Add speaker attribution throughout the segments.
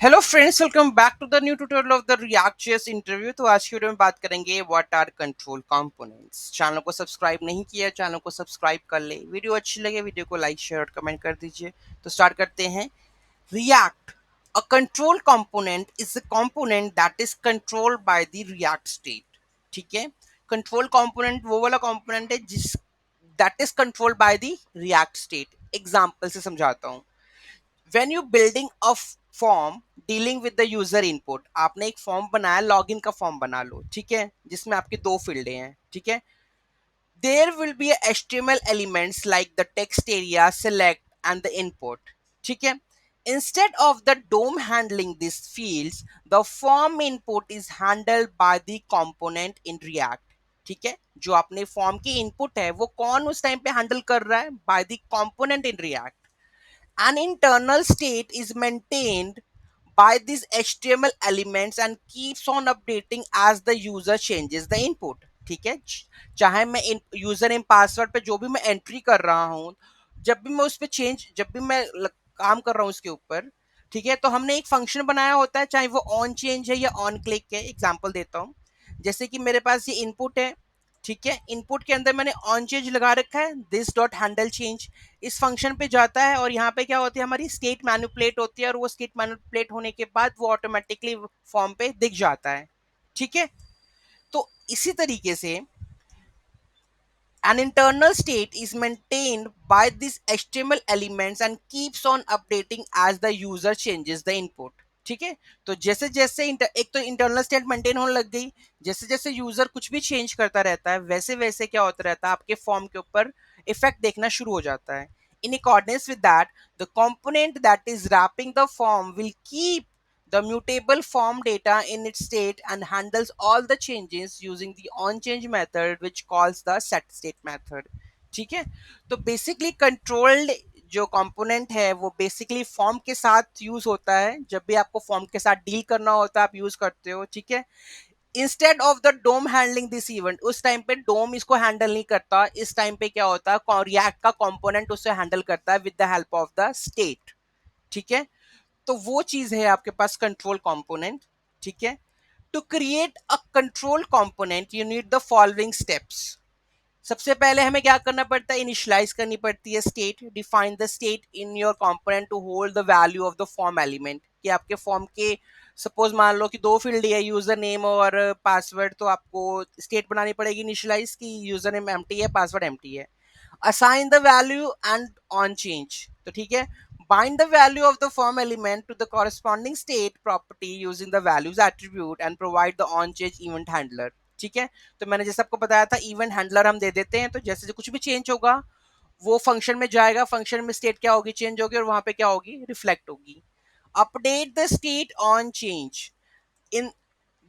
Speaker 1: Hello friends, welcome back to the new tutorial of the React.js interview. तो आज की video में बात करेंगे what are control components. Channel को सब्सक्राइब नहीं किया, चैनल को सब्सक्राइब कर ले। वीडियो अच्छी लगे वीडियो को लाइक शेयर और कमेंट कर दीजिए। तो स्टार्ट करते हैं। React, a control component is a component that is controlled by the React state। ठीक है, कंट्रोल कंपोनेंट वो वाला कंपोनेंट है जिस that is controlled by the React state। Example से समझाता हूँ। when you building a form dealing with the user input, आपने एक फॉर्म बनाया, लॉगिन का फॉर्म बना लो, ठीक है, जिसमें आपके दो फील्ड हैं, ठीक है। There will be HTML elements like the text area, select and the input, ठीक है। Instead of the DOM handling this fields, the form input is handled by the component in React. ठीक है, जो आपने form की input है वो कौन उस टाइम पे हैंडल कर रहा है? Bye the component in react. An internal state is maintained by these HTML elements and keeps on updating as the user changes the input। ठीक है, चाहे मैं यूजर नेम पासवर्ड पे जो भी मैं एंट्री कर रहा हूँ, जब भी मैं उस पे चेंज, जब भी मैं काम कर रहा हूँ उसके ऊपर, ठीक है, तो हमने एक फंक्शन बनाया होता है, चाहे वो ऑन चेंज है या ऑन क्लिक है। एग्जांपल देता हूँ, जैसे कि मेरे पास ये इनपुट है, ठीक है, इनपुट के अंदर मैंने ऑन चेंज लगा रखा है, दिस डॉट हैंडल चेंज। इस फंक्शन पे जाता है और यहाँ पे क्या होती है, हमारी स्टेट मैनिपुलेट होती है, और वो स्टेट मैनिपुलेट होने के बाद वो ऑटोमेटिकली फॉर्म पे दिख जाता है। ठीक है, तो इसी तरीके से an internal state is maintained by these HTML elements and keeps on updating as the user changes the input। ठीक है, तो जैसे जैसे एक तो इंटरनल स्टेट मेंटेन होने लग गई, जैसे जैसे यूजर कुछ भी चेंज करता रहता है वैसे वैसे क्या होता रहता है, आपके फॉर्म के ऊपर इफेक्ट देखना शुरू हो जाता है। In accordance with that, the component that is wrapping the form will keep the mutable form data in its state and handles all the changes using the onChange method, which calls the setState method। ठीक है, तो basically controlled जो component है वो basically form के साथ use होता है। जब भी आपको फॉर्म के साथ डील करना होता है आप यूज करते हो, ठीक है। Instead of the DOM handling this event, उस टाइम पे डोम इसको हैंडल नहीं करता, इस टाइम पे क्या होता है, रिएक्ट का कंपोनेंट उसे हैंडल करता है with the help of the state. ठीक है, तो वो चीज है आपके पास कंट्रोल कंपोनेंट। ठीक है, to create a control component you need the following steps. सबसे पहले हमें क्या करना पड़ता है, इनिशियलाइज करनी पड़ती है state. Define the state in your component to hold the value of the form element. कि आपके फॉर्म के सपोज मान लो कि दो फील्ड है, यूजर नेम और पासवर्ड, तो आपको स्टेट बनानी पड़ेगी इनिशियलाइज की यूजर नेम एम्प्टी है, पासवर्ड एम्प्टी है। assign the value and on change, तो ठीक है। bind the value of the form element to the corresponding state property using the values attribute and provide the on change event handler। ठीक है, तो मैंने जैसे आपको बताया था, इवेंट हैंडलर हम दे देते हैं, तो जैसे जो कुछ भी चेंज होगा वो फंक्शन में जाएगा, फंक्शन में स्टेट क्या होगी, चेंज होगी, और वहां पे क्या होगी, रिफ्लेक्ट होगी। Update the state on change in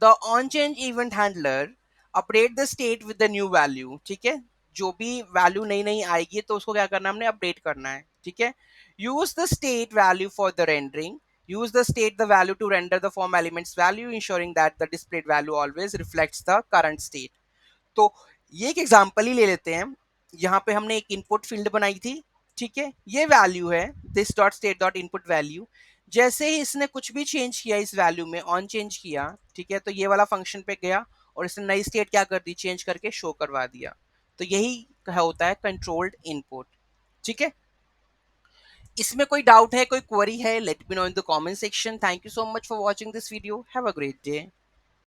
Speaker 1: the on change event handler. Update the state with the new value. ठीक है, जो भी वैल्यू नई नई आएगी तो उसको क्या करना है, हमने अपडेट करना है। ठीक है, use the state value for the rendering. use the state the value to render the form elements value, ensuring that the displayed value always reflects the current state। तो ये एक एग्जांपल ही ले लेते हैं। यहाँ पे हमने एक इनपुट फील्ड बनाई थी, ठीक है, ये वैल्यू है this dot state dot input value. जैसे ही इसने कुछ भी चेंज किया इस वैल्यू में, ऑन चेंज किया, ठीक है, तो ये वाला फंक्शन पे गया और इसने नई स्टेट क्या कर दी, चेंज करके शो करवा दिया। तो यही होता है कंट्रोल्ड इनपुट। ठीक है, इसमें कोई डाउट है, कोई क्वेरी है, let me know in the comment section. Thank you so much for watching this video, have a great day.